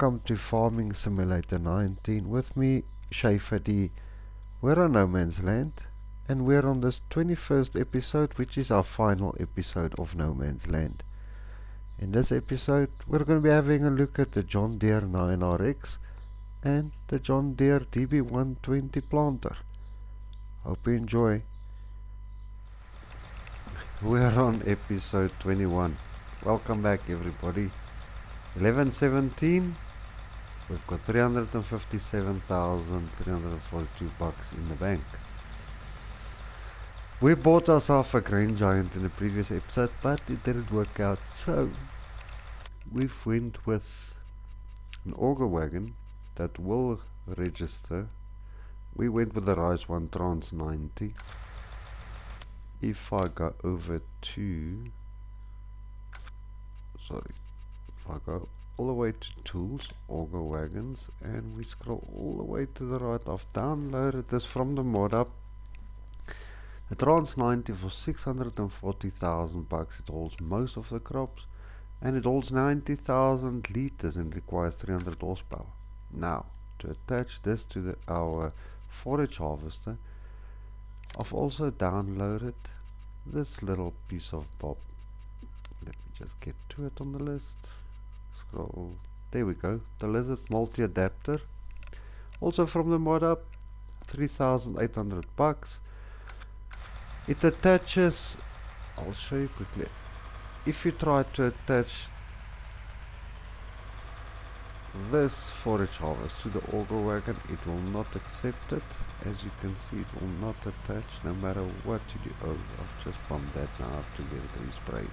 Welcome to Farming Simulator 19 with me, Schaefer D. We're on No Man's Land and we're on this 21st episode, which is our final episode of No Man's Land. In this episode we're going to be having a look at the John Deere 9RX and the John Deere DB120 planter. Hope you enjoy. We're on episode 21. Welcome back everybody. 11:17. We've got 357,342 bucks in the bank. We bought ourselves a grain giant in the previous episode, but it didn't work out, so we've went with an auger wagon that will register. We went with the Rise 1 Trans 90. If I go over to if I go all the way to tools, auger wagons, and we scroll all the way to the right, I've downloaded this from the mod up. The Trans 90 for 640,000 bucks. It holds most of the crops and it holds 90,000 liters and requires 300 horsepower. Now to attach this to our forage harvester, I've also downloaded this little piece of bob. Let me just get to it on the list. Scroll. There we go. The Lizard multi-adapter. Also from the mod up. 3,800 bucks. It attaches. I'll show you quickly. If you try to attach this forage harvest to the auger wagon, it will not accept it. As you can see, it will not attach no matter what you do. Oh, I've just bumped that now. I have to get it resprayed.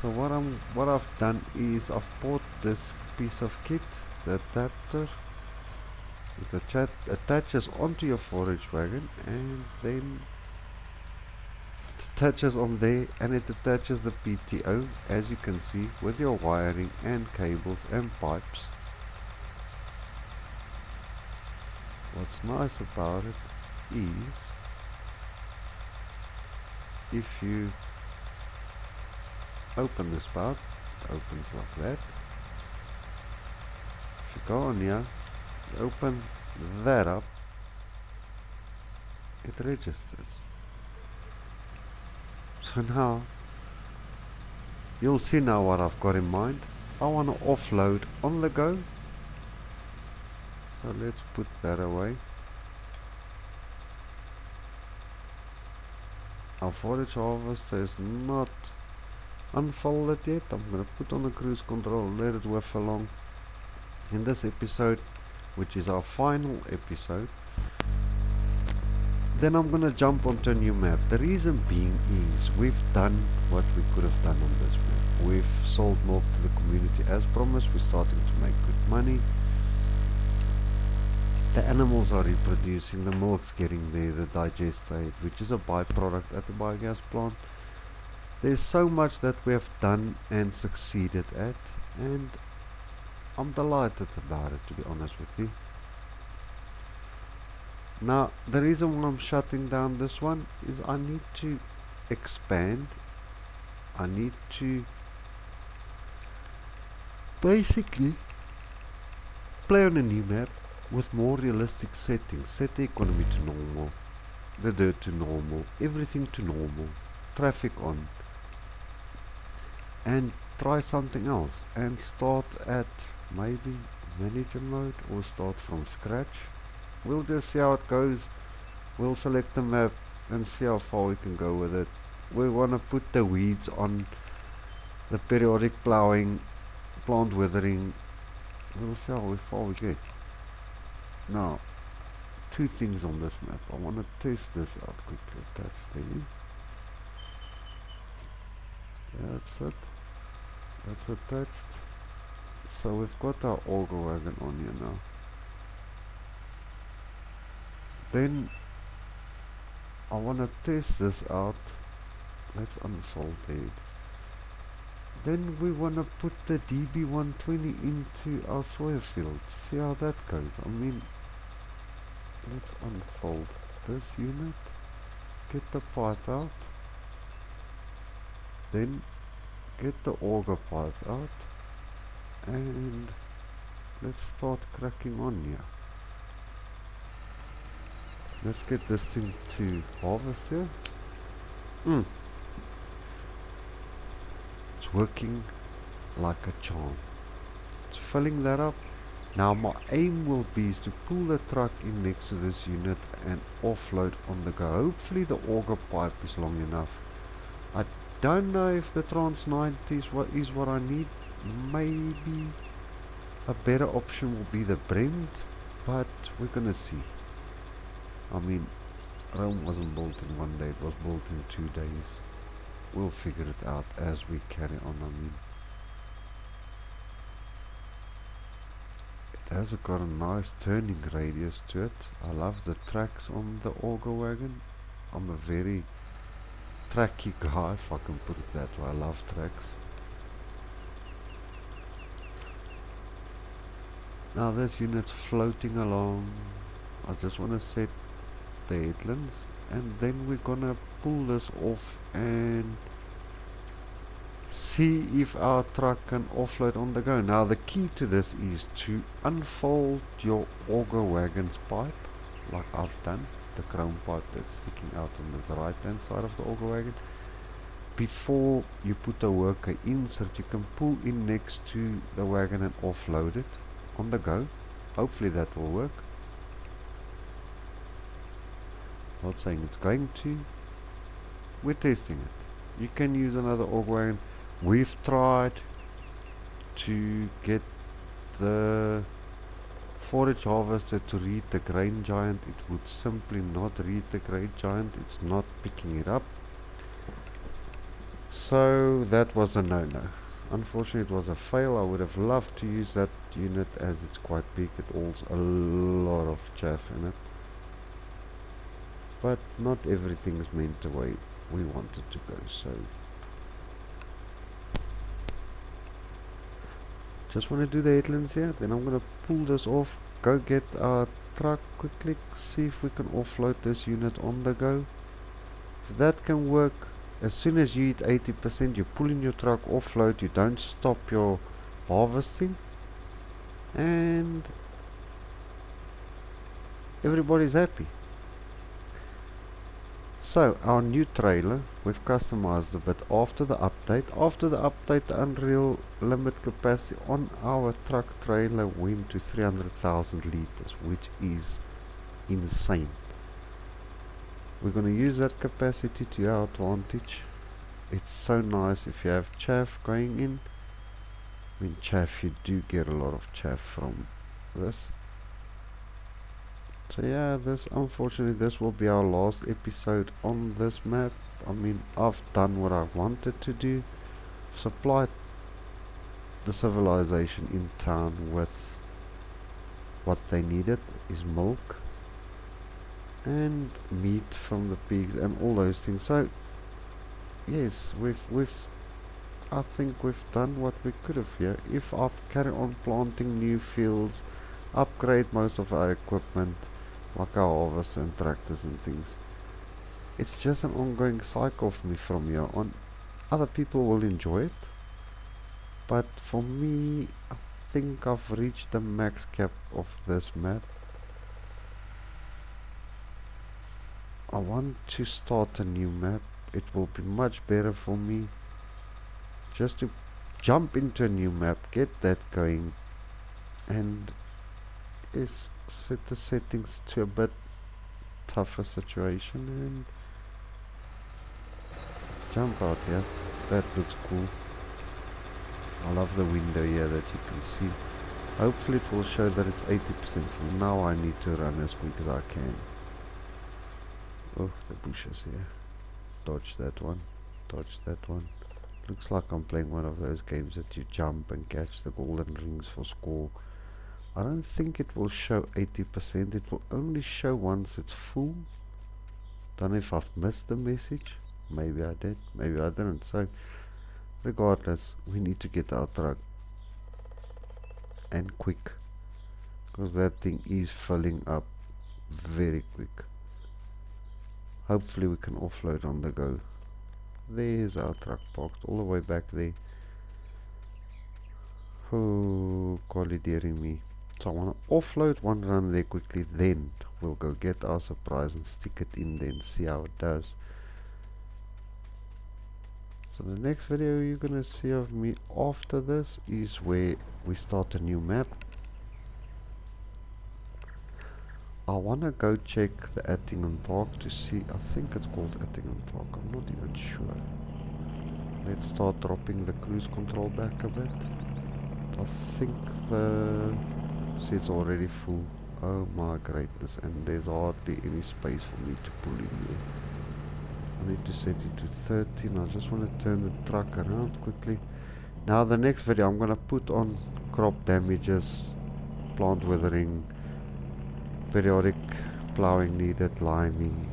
So what I've done is I've bought this piece of kit, the adapter. It attaches onto your forage wagon and then it attaches on there, and it attaches the PTO, as you can see, with your wiring and cables and pipes. What's nice about it is if you open the spout, it opens like that. If you go on here, you open that up, it registers. So now you'll see now what I've got in mind. I want to offload on the go, so let's put that away. Our forage harvester is not unfolded yet. I'm going to put on the cruise control, let it whiff along. In this episode, which is our final episode, then I'm going to jump onto a new map. The reason being is we've done what we could have done on this map. We've sold milk to the community as promised. We're starting to make good money. The animals are reproducing, the milk's getting there, the digestate, which is a byproduct at the biogas plant. There's so much that we have done and succeeded at, and I'm delighted about it, to be honest with you. Now, the reason why I'm shutting down this one is I need to expand. I need to basically play on a new map with more realistic settings. Set the economy to normal, the dirt to normal, everything to normal, traffic on, and try something else and start at maybe manager mode or start from scratch. We'll just see how it goes. We'll select the map and see how far we can go with it. We want to put the weeds on, the periodic plowing, plant withering. We'll see how far we get. Now, two things on this map. I want to test this out quickly. Attach there. That's it. That's attached. So we've got our auger wagon on here now. Then I want to test this out. Let's unfold it. Then we want to put the DB120 into our soya field. See how that goes. I mean, let's unfold this unit. Get the pipe out. Then get the auger pipe out. and let's start cracking on here. Let's get this thing to harvest here. It's working like a charm. It's filling that up. Now my aim will be is to pull the truck in next to this unit and offload on the go. Hopefully the auger pipe is long enough. I don't know if the Trans 90 is what I need. Maybe a better option will be the Brent, but we're gonna see. I mean, Rome wasn't built in one day, it was built in 2 days. We'll figure it out as we carry on. I mean, it has got a nice turning radius to it. I love the tracks on the auger wagon. I'm a very tracky guy, if I can put it that way. I love tracks. Now this unit's floating along. I just want to set the headlands, and then we're gonna pull this off and see if our truck can offload on the go. Now the key to this is to unfold your auger wagon's pipe, like I've done, the chrome pipe that's sticking out on the right hand side of the auger wagon, before you put the worker in, so that you can pull in next to the wagon and offload it on the go. Hopefully that will work. Not saying it's going to. We're testing it. You can use another auger wagon. We've tried to get the forage harvester to read the grain giant. It would simply not read the grain giant. It's not picking it up. So that was a no-no. Unfortunately, it was a fail. I would have loved to use that unit as it's quite big. It holds a lot of chaff in it. But not everything is meant the way we want it to go. So just want to do the headlands here. Then I'm going to pull this off. Go get our truck quickly. See if we can offload this unit on the go. If that can work, as soon as you hit 80%, you pull in your truck, offload. You don't stop your harvesting, and everybody's happy. So our new trailer, we've customized a bit after the update. After the update, the Unreal limit capacity on our truck trailer went to 300,000 liters, which is insane. We're going to use that capacity to our advantage. It's so nice if you have chaff going in. I mean, chaff, you do get a lot of chaff from this. So yeah, unfortunately this will be our last episode on this map. I mean, I've done what I wanted to do. Supplied the civilization in town with what they needed, is milk and meat from the pigs and all those things. So yes, I think we've done what we could have here. If I've carried on planting new fields, upgrade most of our equipment, like our harvest and tractors and things, it's just an ongoing cycle for me from here on. Other people will enjoy it, but for me, I think I've reached the max cap of this map. I want to start a new map. It will be much better for me just to jump into a new map, get that going, and is set the settings to a bit tougher situation, and let's jump out here. That looks cool. I love the window here that you can see. Hopefully it will show that it's 80% full. Now I need to run as quick as I can. Oh, the bushes here. Dodge that one. Dodge that one. Looks like I'm playing one of those games that you jump and catch the golden rings for score. I don't think it will show 80%. It will only show once it's full. Don't know if I've missed the message. Maybe I did. Maybe I didn't. So regardless, we need to get our truck, and quick, because that thing is filling up very quick. Hopefully we can offload on the go. There's our truck parked all the way back there. Oh, quality me. So I want to offload one run there quickly, then we'll go get our surprise and stick it in there and see how it does. So the next video you're gonna see of me after this is where we start a new map. I wanna go check the Attingham Park to see, I think it's called Attingham Park, I'm not even sure. Let's start dropping the cruise control back a bit. I think the seat's already full. Oh my greatness, and there's hardly any space for me to pull in there. I need to set it to 13. I just want to turn the truck around quickly. Now the next video I'm going to put on crop damages, plant withering, periodic plowing needed, liming.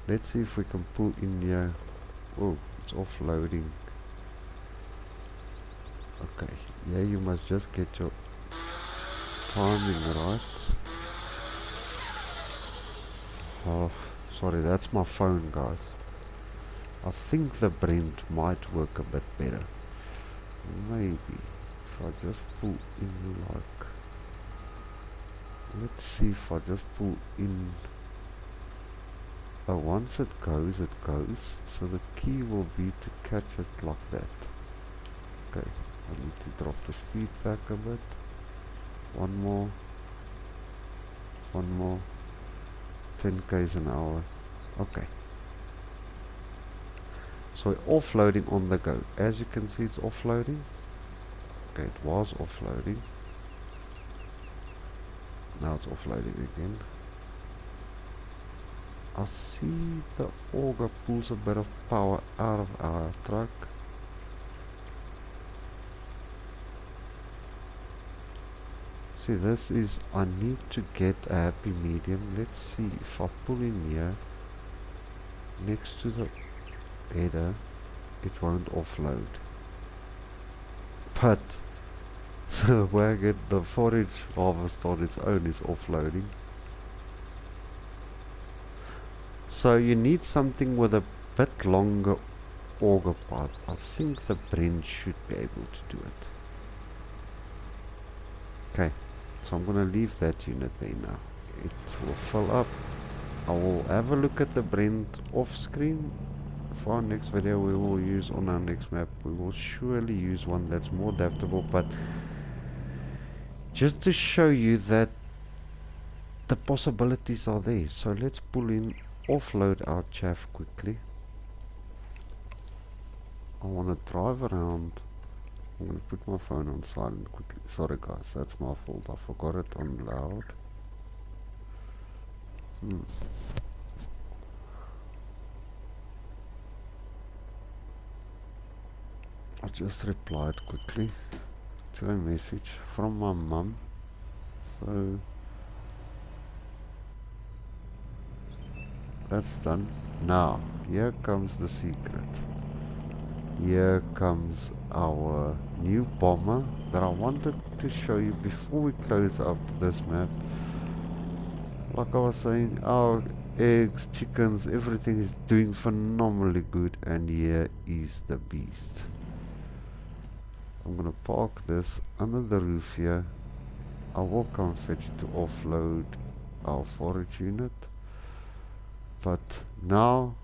Let's see if we can pull in here. Oh, it's offloading. Okay, yeah, you must just get your timing right. Oh, sorry, that's my phone, guys. I think the Brent might work a bit better. Maybe if I just pull in like, let's see if I just pull in. Oh, once it goes, it goes. So the key will be to catch it like that. Okay, I need to drop the speed back a bit. One more. 10 k's an hour. Okay. So offloading on the go. As you can see, it's offloading. Okay, it was offloading. Now it's offloading again. I see the auger pulls a bit of power out of our truck. See, this is, I need to get a happy medium. Let's see if I pull in here next to the header, it won't offload. But the wagon, the forage harvest on its own is offloading. So you need something with a bit longer auger pipe. I think the Brent should be able to do it. Okay, so I'm gonna leave that unit there now. It will fill up. I will have a look at the Brent off screen. For our next video we will use on our next map, we will surely use one that's more adaptable, but just to show you that the possibilities are there. So let's pull in, offload our chaff quickly. I want to drive around. I'm going to put my phone on silent quickly. Sorry guys, that's my fault, I forgot it on loud. I just replied quickly to a message from my mum. So that's done. Now, here comes the secret. Here comes our new bomber that I wanted to show you before we close up this map. Like I was saying, our eggs, chickens, everything is doing phenomenally good, and here is the beast. I'm gonna park this under the roof here. I will come fetch it to offload our forage unit. But now,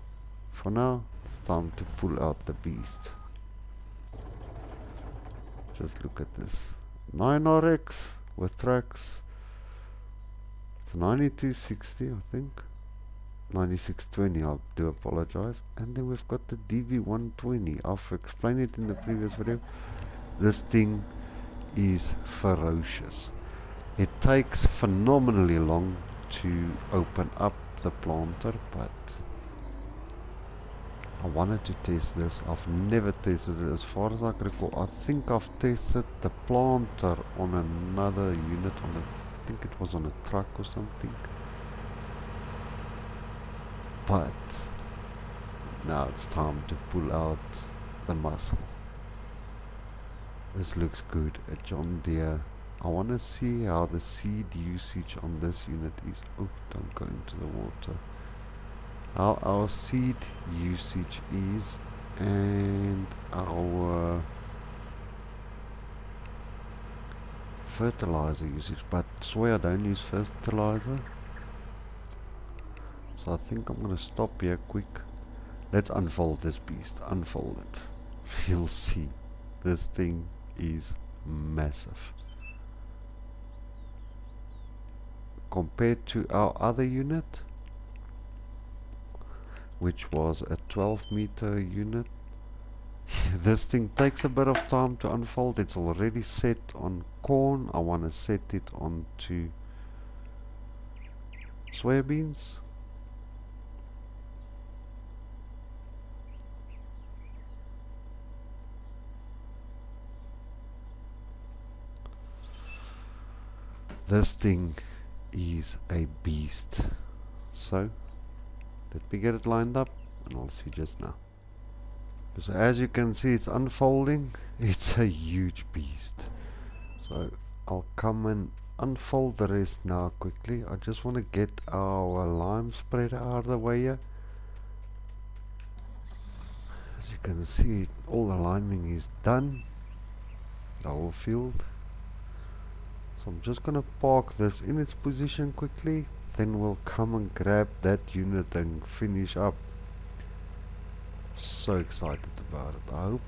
for now, it's time to pull out the beast. Just look at this. 9RX with tracks. It's 9260, I think. 9620, I do apologize. And then we've got the DB120. I've explained it in the previous video. This thing is ferocious. It takes phenomenally long to open up the planter, but I wanted to test this. I've never tested it as far as I can recall. I think I've tested the planter on another unit, I think it was on a truck or something. But now it's time to pull out the muscle. This looks good. A John Deere. I want to see how the seed usage on this unit is. Oh, don't go into the water. How our seed usage is, and our fertilizer usage, but soya don't use fertilizer. So I think I'm gonna stop here quick. Let's unfold this beast. Unfold it. You'll see. This thing is massive. Compared to our other unit, which was a 12-meter unit, this thing takes a bit of time to unfold. It's already set on corn. I want to set it onto soybeans. This thing is a beast. So let me get it lined up and I'll see just now. So as you can see, it's unfolding. It's a huge beast. So I'll come and unfold the rest now quickly. I just want to get our lime spreader out of the way here. As you can see, all the liming is done, the whole field. So I'm just gonna park this in its position quickly, then we'll come and grab that unit and finish up. So excited about it. I hope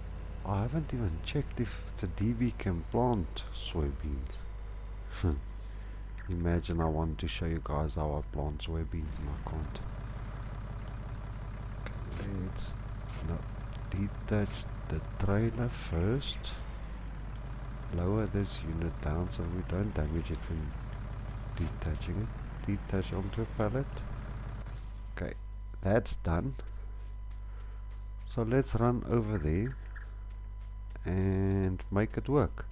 I haven't even checked if the DB can plant soybeans. Imagine I want to show you guys how I plant soybeans and I can't. Okay, let's detach the trailer first. Lower this unit down so we don't damage it when detaching it. Detach onto a pallet. Okay, that's done. So let's run over there and make it work.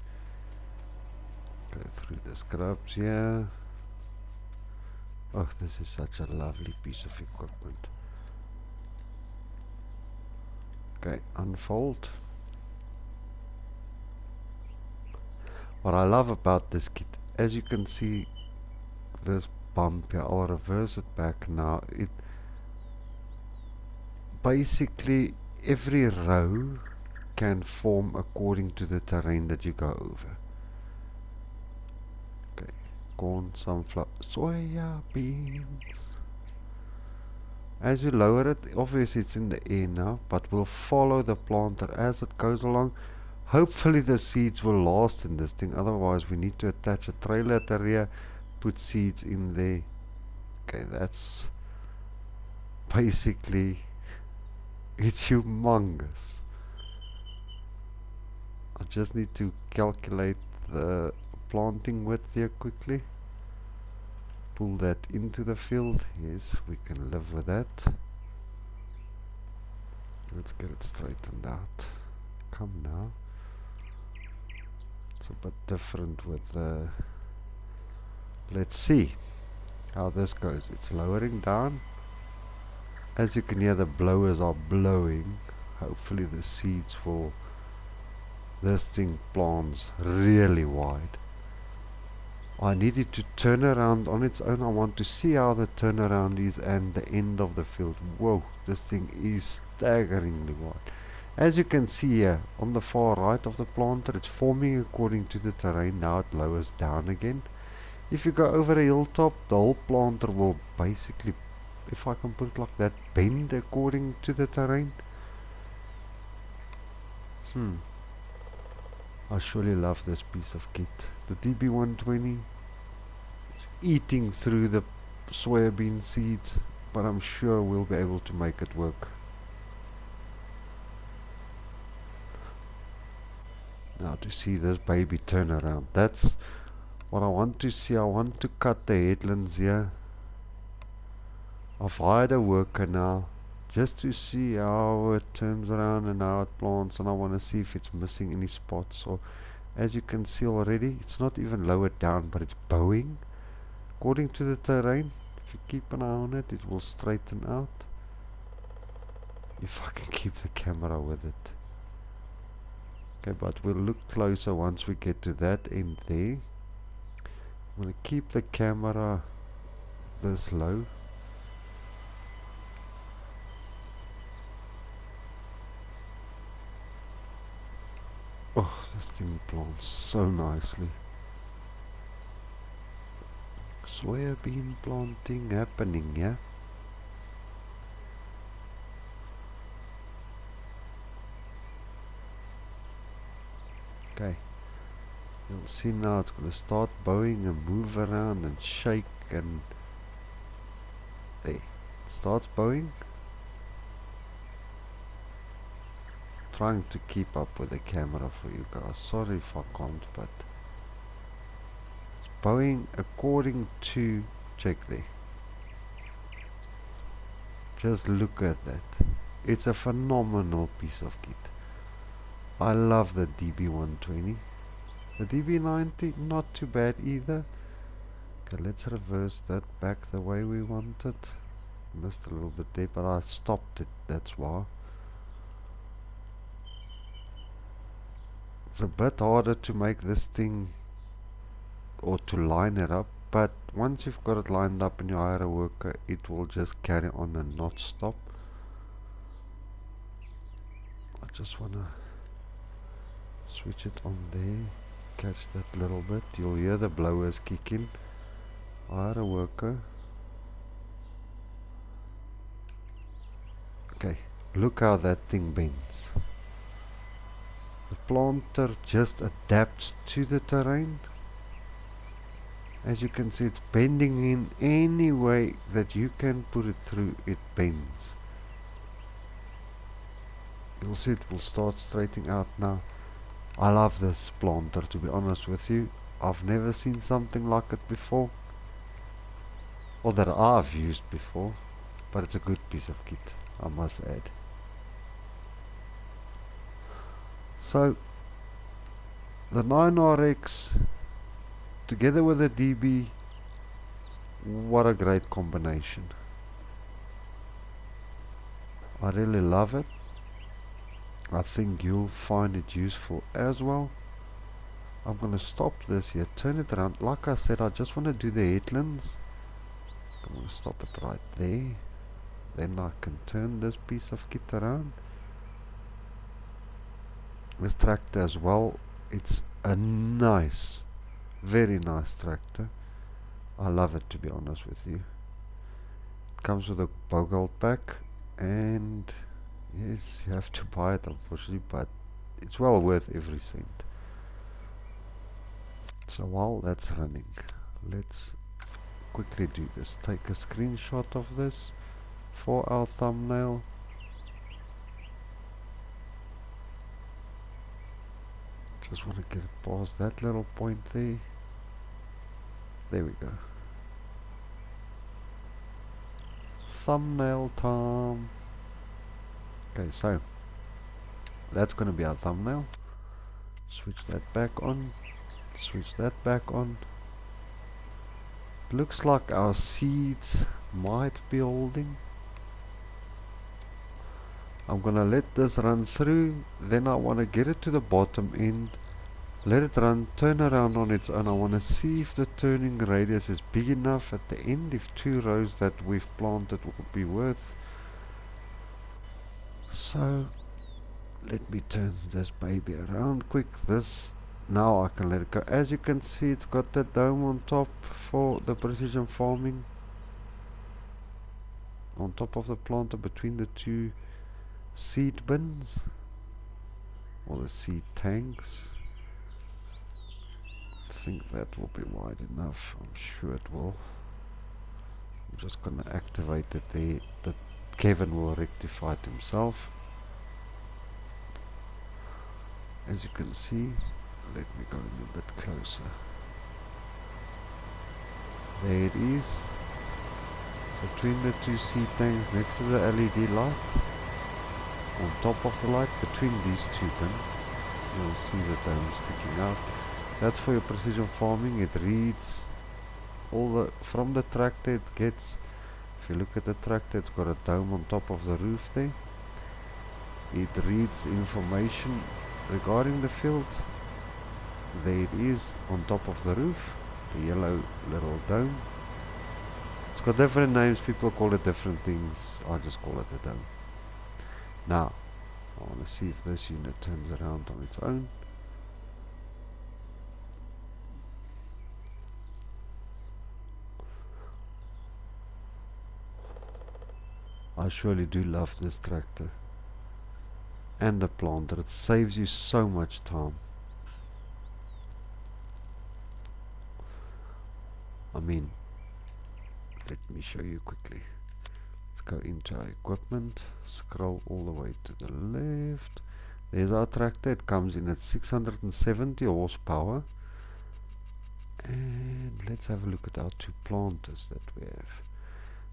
Go through the scrubs here. Oh, this is such a lovely piece of equipment. Okay, unfold. What I love about this kit, as you can see, this bump here, I'll reverse it back now. It basically, every row can form according to the terrain that you go over. Okay, corn, sunflower, soya beans. As you lower it, obviously it's in the air now, but we'll follow the planter as it goes along. Hopefully the seeds will last in this thing, otherwise we need to attach a trailer at the rear, put seeds in there. Okay, that's basically, it's humongous. I just need to calculate the planting width here quickly. Pull that into the field. Yes, we can live with that. Let's get it straightened out. Come now. It's a bit different with the... Let's see how this goes. It's lowering down. As you can hear, the blowers are blowing. Hopefully the seeds will... This thing plants really wide. I need it to turn around on its own. I want to see how the turnaround is and the end of the field. Whoa, this thing is staggeringly wide. As you can see here, on the far right of the planter, it's forming according to the terrain. Now it lowers down again. If you go over a hilltop, the whole planter will basically, if I can put it like that, bend according to the terrain. I surely love this piece of kit. The DB120, it's eating through the soybean seeds, but I'm sure we'll be able to make it work. Now to see this baby turn around, that's what I want to see. I want to cut the headlands here. I've hired a worker now just to see how it turns around and how it plants, and I want to see if it's missing any spots. So as you can see already, it's not even lowered down, but it's bowing according to the terrain. If you keep an eye on it, it will straighten out. If I can keep the camera with it. Okay, but we'll look closer once we get to that end there. I'm going to keep the camera this low. Oh, this thing plants so nicely. soybean planting happening, yeah? Okay, you'll see now it's going to start bowing and move around and shake, and there, it starts bowing. Trying to keep up with the camera for you guys, sorry if I can't, but it's bowing according to, check there, just look at that. It's a phenomenal piece of kit. I love the DB120. The DB90 not too bad either. Okay, let's reverse that back the way we want it. Missed a little bit there, but I stopped it, that's why. It's a bit harder to make this thing, or to line it up, but once you've got it lined up and you hire a worker, it will just carry on and not stop. I just want to switch it on there, catch that little bit. You'll hear the blowers kick in. Hire a worker. Okay, look how that thing bends. The planter just adapts to the terrain. As you can see, it's bending in any way that you can put it through, it bends. You'll see it will start straightening out now. I love this planter, to be honest with you. I've never seen something like it before, or that I've used before, but it's a good piece of kit, I must add. So the 9RX together with the DB, what a great combination. I really love it. I think you'll find it useful as well. I'm going to stop this here, turn it around. Like I said, I just want to do the headlands. I'm going to stop it right there. Then I can turn this piece of kit around. This tractor as well, it's a nice, very nice tractor. I love it, to be honest with you. It comes with a bogle pack, and yes, you have to buy it unfortunately, but it's well worth every cent. So while that's running, let's quickly do this. Take a screenshot of this for our thumbnail. Just want to get it past that little point there. There we go. Thumbnail time. Okay, so that's going to be our thumbnail. Switch that back on. Switch that back on. Looks like our seeds might be holding. I'm gonna let this run through, then I want to get it to the bottom end, let it run, turn around on its own. I want to see if the turning radius is big enough at the end, if 2 rows that we've planted will be worth. So let me turn this baby around quick. This, now I can let it go. As you can see, it's got that dome on top for the precision farming, on top of the planter between the 2 seed bins, or the seed tanks. I think that will be wide enough, I'm sure it will. I'm just gonna activate it there, that Kevin will rectify it himself. As you can see, let me go in a bit closer. There it is, between the 2 seed tanks, next to the LED light. On top of the light, between these 2 bins, you'll see the dome sticking out. That's for your precision farming. It reads all the, from the tractor it gets, if you look at the tractor, it's got a dome on top of the roof there. It reads the information regarding the field. There it is on top of the roof, the yellow little dome. It's got different names, people call it different things, I just call it a dome. Now, I want to see if this unit turns around on its own. I surely do love this tractor and the planter. It saves you so much time. I mean, let me show you quickly. Let's go into our equipment, scroll all the way to the left. There's our tractor. It comes in at 670 horsepower. And let's have a look at our two planters that we have.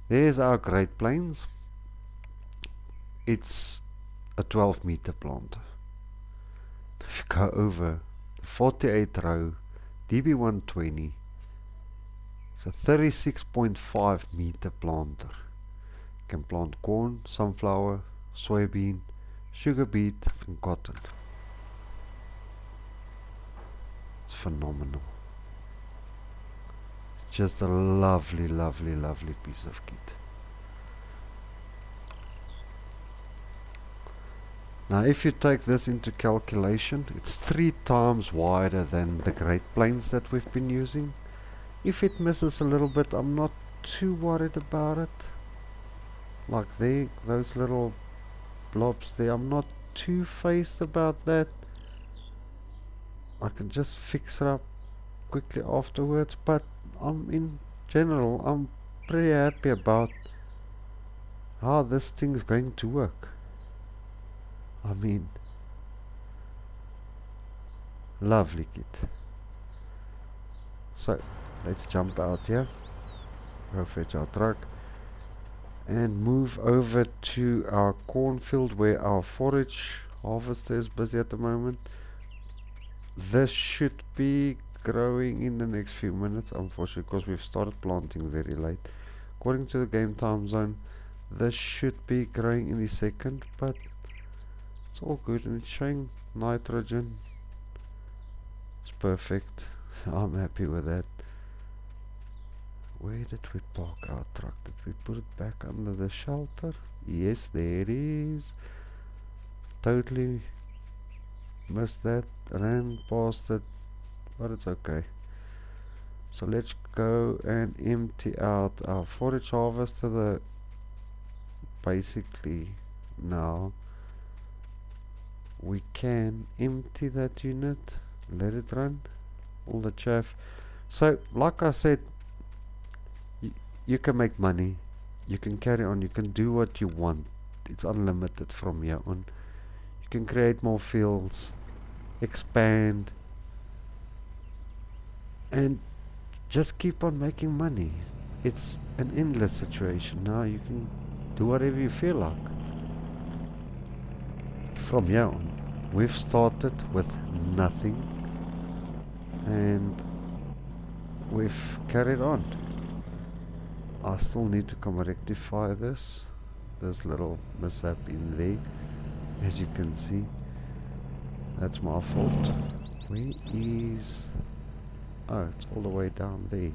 There's our Great Plains. It's a 12 meter planter. If you go over the 48 row DB120, it's a 36.5 meter planter. You can plant corn, sunflower, soybean, sugar beet and cotton. It's phenomenal. It's just a lovely, lovely, lovely piece of kit. Now if you take this into calculation, it's 3 times wider than the Great Plains that we've been using. If it misses a little bit, I'm not too worried about it. Like there, those little blobs there, I'm not too phased about that. I can just fix it up quickly afterwards, but in general, I'm pretty happy about how this thing's going to work. I mean, lovely kit. So let's jump out here, go fetch our truck and move over to our cornfield where our forage harvester is busy at the moment. This should be growing in the next few minutes, unfortunately, because we've started planting very late. According to the game time zone, this should be growing any second, but it's all good and it's showing nitrogen. It's perfect. I'm happy with that. Where did we park our truck? Did we put it back under the shelter? Yes, there it is. Totally missed that. Ran past it, but it's okay. So let's go and empty out our forage harvester. Basically now we can empty that unit, let it run, all the chaff. So like I said, you can make money, you can carry on, you can do what you want. It's unlimited from here on. You can create more fields, expand, and just keep on making money. It's an endless situation. Now you can do whatever you feel like. From here on, we've started with nothing and we've carried on. I still need to come rectify this little mishap in there. As you can see, that's my fault. Where is... oh, it's all the way down there.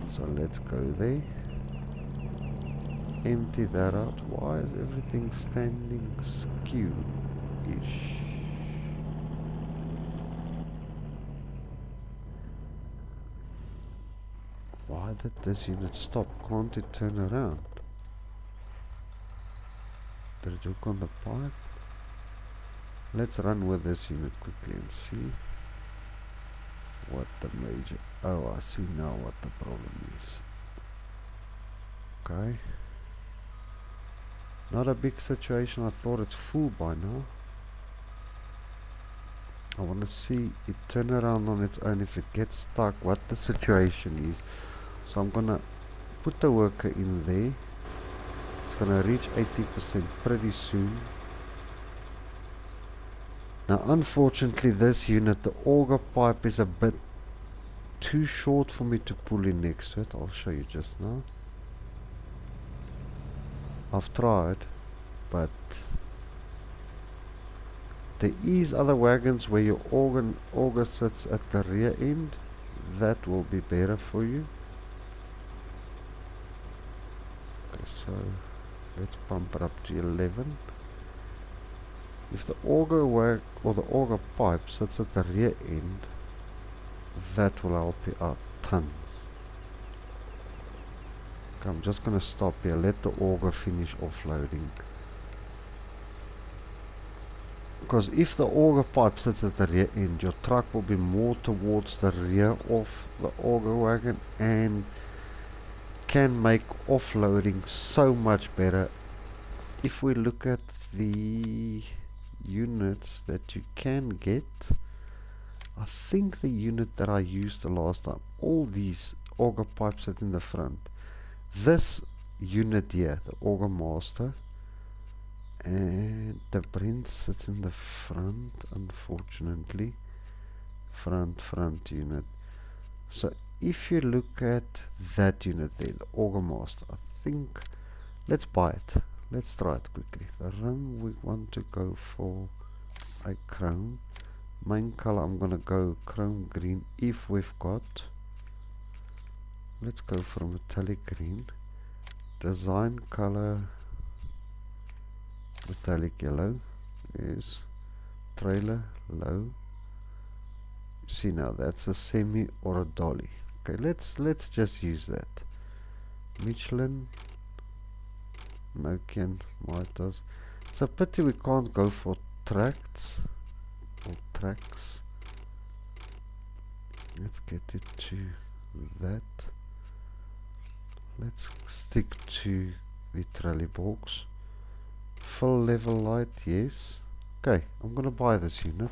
So let's go there, empty that out. Why is everything standing skew-ish? Why did this unit stop? Can't it turn around? Did it hook on the pipe? Let's run with this unit quickly and see what the major... oh, I see now what the problem is. Okay. Not a big situation. I thought it's full by now. I want to see it turn around on its own. If it gets stuck, what the situation is. So I'm gonna put the worker in there. It's gonna reach 80% pretty soon. Now unfortunately this unit, the auger pipe is a bit too short for me to pull in next to it. I'll show you just now. I've tried, but there is other wagons where your auger sits at the rear end. That will be better for you. Okay, so let's pump it up to 11. If the auger or the auger pipe sits at the rear end, that will help you out tons. Okay, I'm just gonna stop here, let the auger finish offloading. Because if the auger pipe sits at the rear end, your truck will be more towards the rear of the auger wagon and can make offloading so much better. If we look at the units that you can get, I think the unit that I used the last time, all these auger pipes sit in the front. This unit here, the auger master, and the Brent sits in the front, unfortunately. Front unit. So if you look at that unit there, the auger master, I think, let's buy it. Let's try it quickly. The rim, we want to go for a chrome. Main color, I'm gonna go chrome green if we've got. Let's go for metallic green. Design color, metallic yellow is trailer low. See now, that's a semi or a dolly. Okay, let's just use that. Michelin, Nokian, Mitas. It's a pity we can't go for tracts or tracks. Let's get it to that. Let's stick to the trolley box. Full level light, yes. Okay, I'm gonna buy this unit.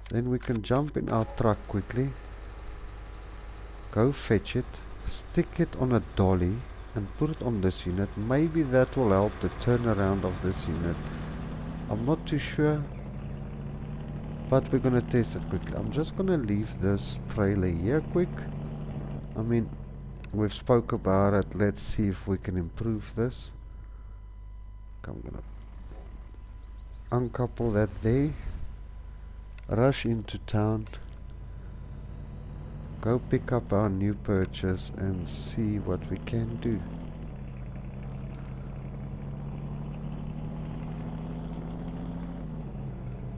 Then we can jump in our truck quickly, go fetch it, stick it on a dolly and put it on this unit. Maybe that will help the turnaround of this unit. I'm not too sure, but we're gonna test it quickly. I'm just gonna leave this trailer here quick. I mean, we've spoke about it. Let's see if we can improve this. I'm gonna uncouple that there, rush into town, go pick up our new purchase and see what we can do.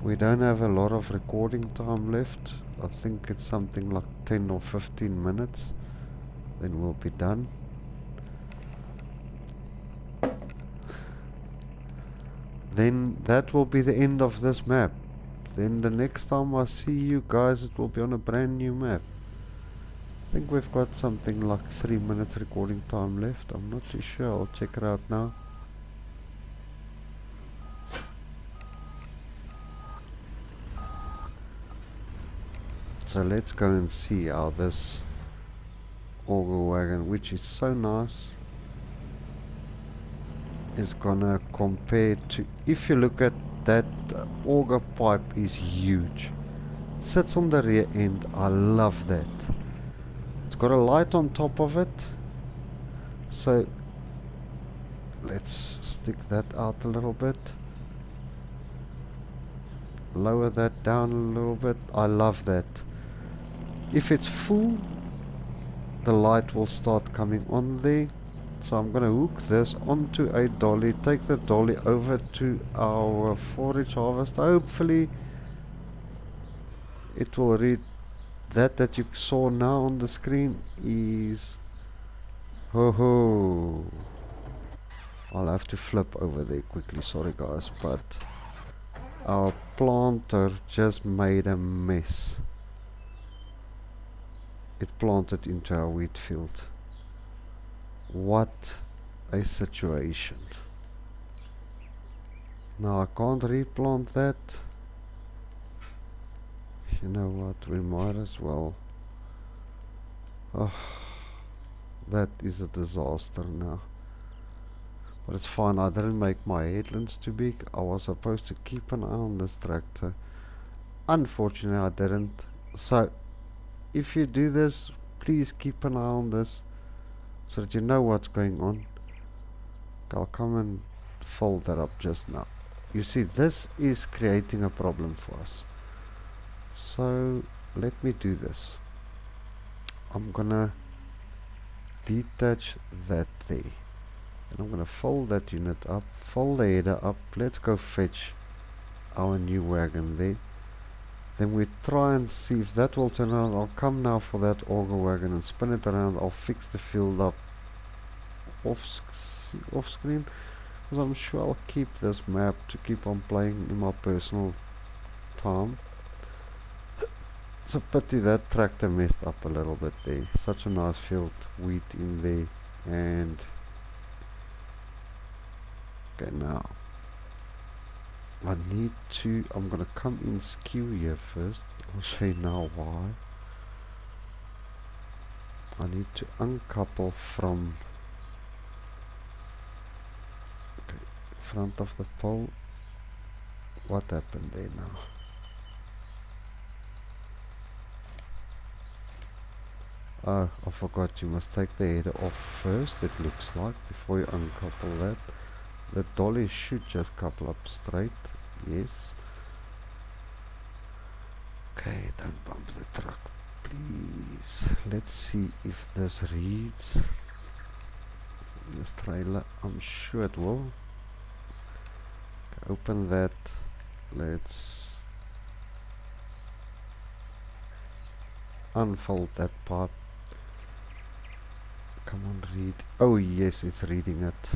We don't have a lot of recording time left. I think it's something like 10 or 15 minutes, then we'll be done. Then that will be the end of this map. Then the next time I see you guys, it will be on a brand new map. I think we've got something like 3 minutes recording time left. I'm not too sure. I'll check it out now. So let's go and see how this auger wagon, which is so nice, is gonna compare to, if you look at that auger pipe, is huge. It sits on the rear end. I love that. It's got a light on top of it. So let's stick that out a little bit. Lower that down a little bit. I love that. If it's full, the light will start coming on there. So I'm going to hook this onto a dolly, take the dolly over to our forage harvester. Hopefully it will read that you saw now on the screen is, ho ho. I'll have to flip over there quickly, sorry guys, but our planter just made a mess. It planted into our wheat field. What a situation. Now I can't replant that. You know what, we might as well. Oh, that is a disaster now. But it's fine, I didn't make my headlands too big. I was supposed to keep an eye on this tractor. Unfortunately I didn't. So if you do this, please keep an eye on this so that you know what's going on. I'll come and fold that up just now. You see, this is creating a problem for us. So let me do this. I'm gonna detach that there. And I'm gonna fold that unit up, fold the header up. Let's go fetch our new wagon there. Then we try and see if that will turn around. I'll come now for that auger wagon and spin it around. I'll fix the field up off screen, because I'm sure I'll keep this map to keep on playing in my personal time. It's a pity that tractor messed up a little bit there. Such a nice field wheat in there. And okay, now I'm gonna come in skew here first. I'll show you now why. I need to uncouple from front of the pole. What happened there now? Oh, I forgot, you must take the header off first, it looks like, before you uncouple that. The dolly should just couple up straight, yes. Okay, don't bump the truck, please. Let's see if this reads. This trailer, I'm sure it will. Okay, open that. Let's unfold that pipe. Come on, read. Oh yes, it's reading it.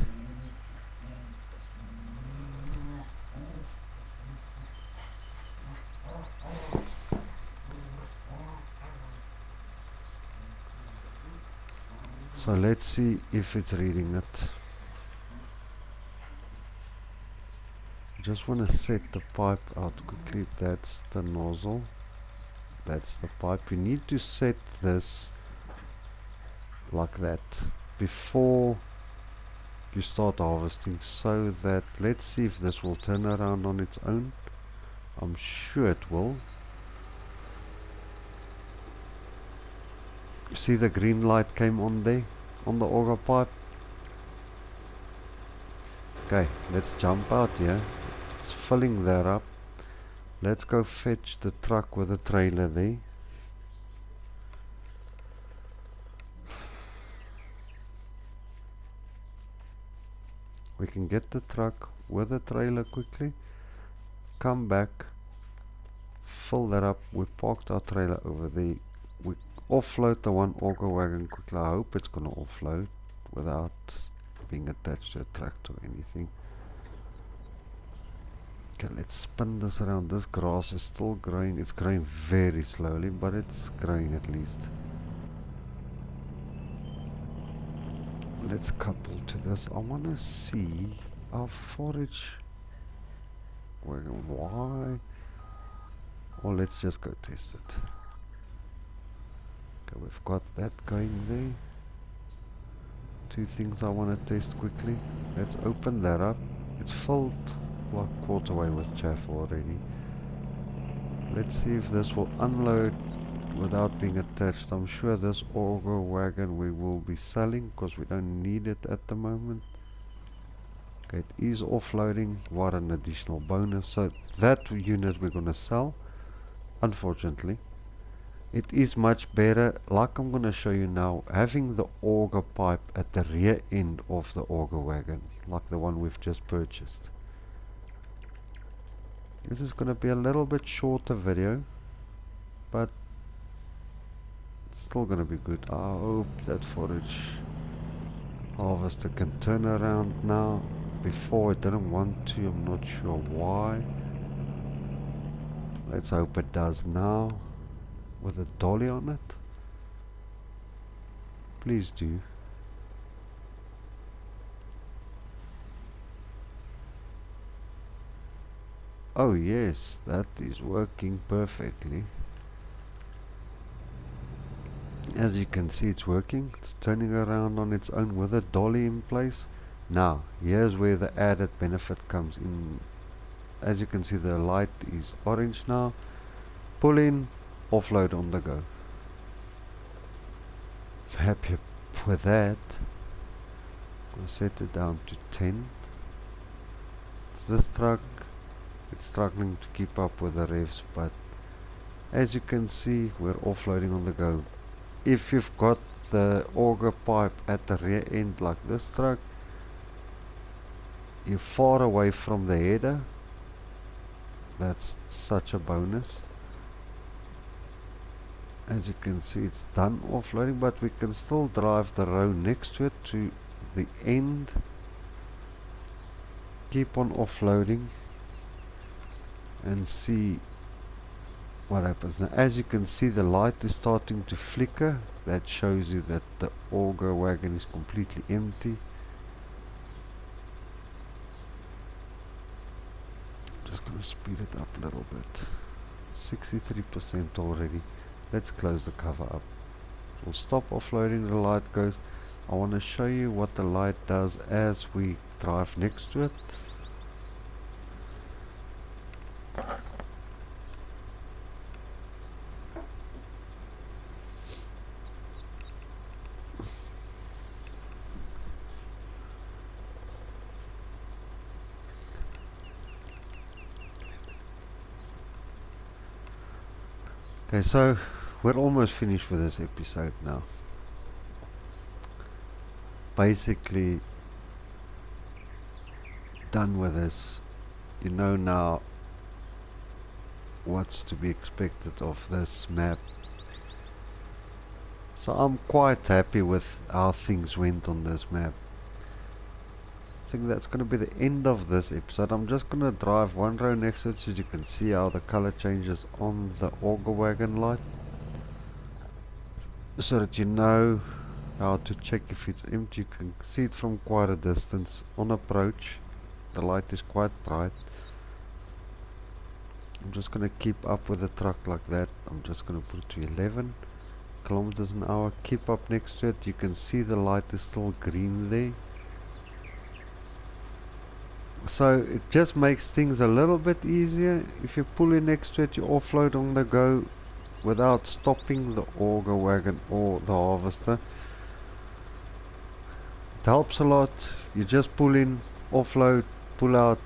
So let's see if it's reading it. Just want to set the pipe out quickly. That's the nozzle. That's the pipe. You need to set this like that before you start harvesting, so that, let's see if this will turn around on its own. I'm sure it will. You see the green light came on there on the auger pipe. Okay, let's jump out here. It's filling that up. Let's go fetch the truck with the trailer there. We can get the truck with the trailer quickly, come back, fill that up. We parked our trailer over there. We offload the one auger wagon quickly. I hope it's gonna offload without being attached to a tractor or anything. Okay, let's spin this around. This grass is still growing. It's growing very slowly, but it's growing at least. Let's couple to this. I want to see our forage. Why? Or let's just go test it. Okay, we've got that going there. Two things I want to test quickly. Let's open that up. It's filled like quarter way with chaff already. Let's see if this will unload without being attached. I'm sure this auger wagon we will be selling because we don't need it at the moment. Okay, it is offloading. What an additional bonus. So that unit we're going to sell. Unfortunately, it is much better, like I'm going to show you now, having the auger pipe at the rear end of the auger wagon, like the one we've just purchased. This is going to be a little bit shorter video, but it's still going to be good. I hope that forage harvester can turn around now. Before it didn't want to, I'm not sure why. Let's hope it does now with a dolly on it. Please do. Oh yes, that is working perfectly. As you can see, it's working. It's turning around on its own with a dolly in place. Now, here's where the added benefit comes in. As you can see, the light is orange now. Pull in, offload on the go. I'm happy with that. I'm going to set it down to 10. It's this truck. It's struggling to keep up with the revs, but as you can see, we're offloading on the go. If you've got the auger pipe at the rear end like this truck, you're far away from the header. That's such a bonus. As you can see, it's done offloading, but we can still drive the row next to it to the end, keep on offloading and see what happens. Now as you can see, the light is starting to flicker. That shows you that the auger wagon is completely empty. Just going to speed it up a little bit. 63% already. Let's close the cover up. We'll stop offloading. The light goes. I want to show you what the light does as we drive next to it. Okay, so we're almost finished with this episode now. Basically done with this. You know now what's to be expected of this map. So I'm quite happy with how things went on this map. I think that's going to be the end of this episode. I'm just going to drive one row next to it so you can see how the color changes on the auger wagon light, so that you know how to check if it's empty. You can see it from quite a distance. On approach, the light is quite bright. I'm just going to keep up with the truck like that. I'm just going to put it to 11 kilometers an hour. Keep up next to it. You can see the light is still green there. So it just makes things a little bit easier. If you pull in next to it, you offload on the go without stopping the auger wagon or the harvester. It helps a lot. You just pull in, offload, pull out.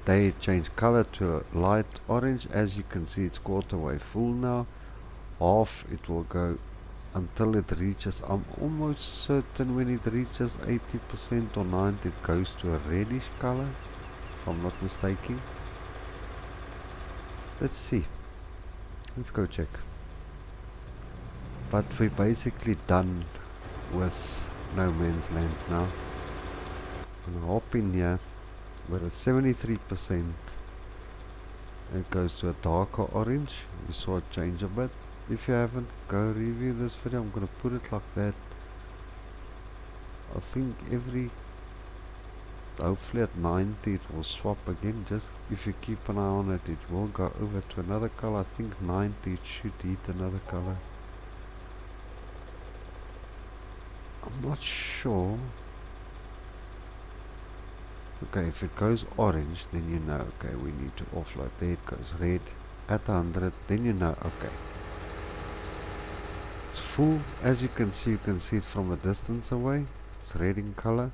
They change color to a light orange. As you can see, it's quarter way full now. Half it will go until it reaches, I'm almost certain when it reaches 80% or 90%, it goes to a reddish color, if I'm not mistaken. Let's see. Let's go check. But we're basically done with No Man's Land now. I'm gonna hop in here. We're at 73%. It goes to a darker orange. You saw it change a bit. If you haven't, go review this video. I'm gonna put it like that. I think hopefully at 90 it will swap again. Just if you keep an eye on it, it will go over to another color. I think 90 it should hit another color. I'm not sure. Okay, if it goes orange, then you know, okay, we need to offload. There it goes red at 100, then you know, okay, it's full. As you can see it from a distance away. It's red in color.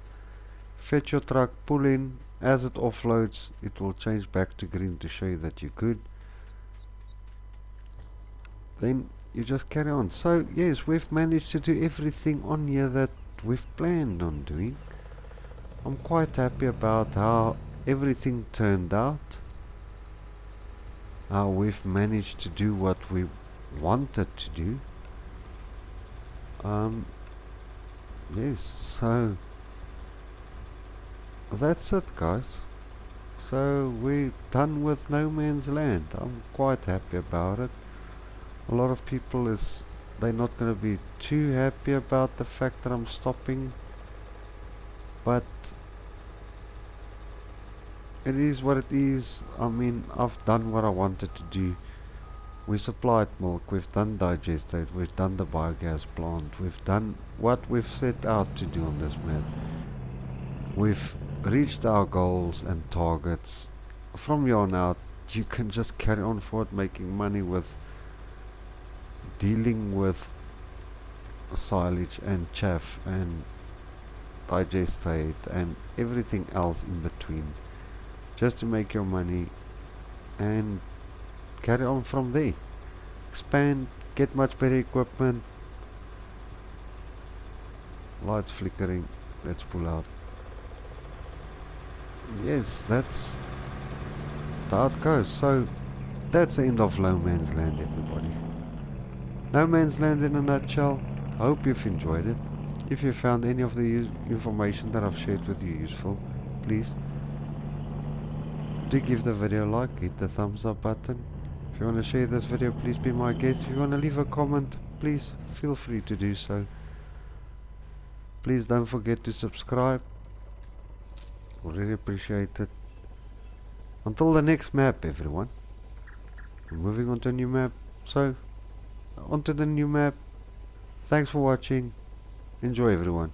Fetch your truck, pull in. As it offloads, it will change back to green to show you that you're good. Then you just carry on. So yes, we've managed to do everything on here that we've planned on doing. I'm quite happy about how everything turned out, how we've managed to do what we wanted to do. Yes, so that's it, guys. So we're done with No Man's Land. I'm quite happy about it. A lot of people they're not going to be too happy about the fact that I'm stopping, but it is what it is. I mean, I've done what I wanted to do. We supplied milk, we've done digestate, we've done the biogas plant, we've done what we've set out to do on this map. We've reached our goals and targets. From here on out, you can just carry on forward making money with dealing with silage and chaff and digestate and everything else in between, just to make your money and carry on from there. Expand, get much better equipment. Lights flickering, let's pull out. Yes, that's how it goes. So that's the end of No Man's Land, everybody. No Man's Land in a nutshell. I hope you've enjoyed it. If you found any of the information that I've shared with you useful, please do give the video a like, hit the thumbs up button. If you want to share this video, please be my guest. If you want to leave a comment, please feel free to do so. Please don't forget to subscribe. Really appreciate it. Until the next map, everyone. We're moving on to a new map. So, onto the new map. Thanks for watching. Enjoy, everyone.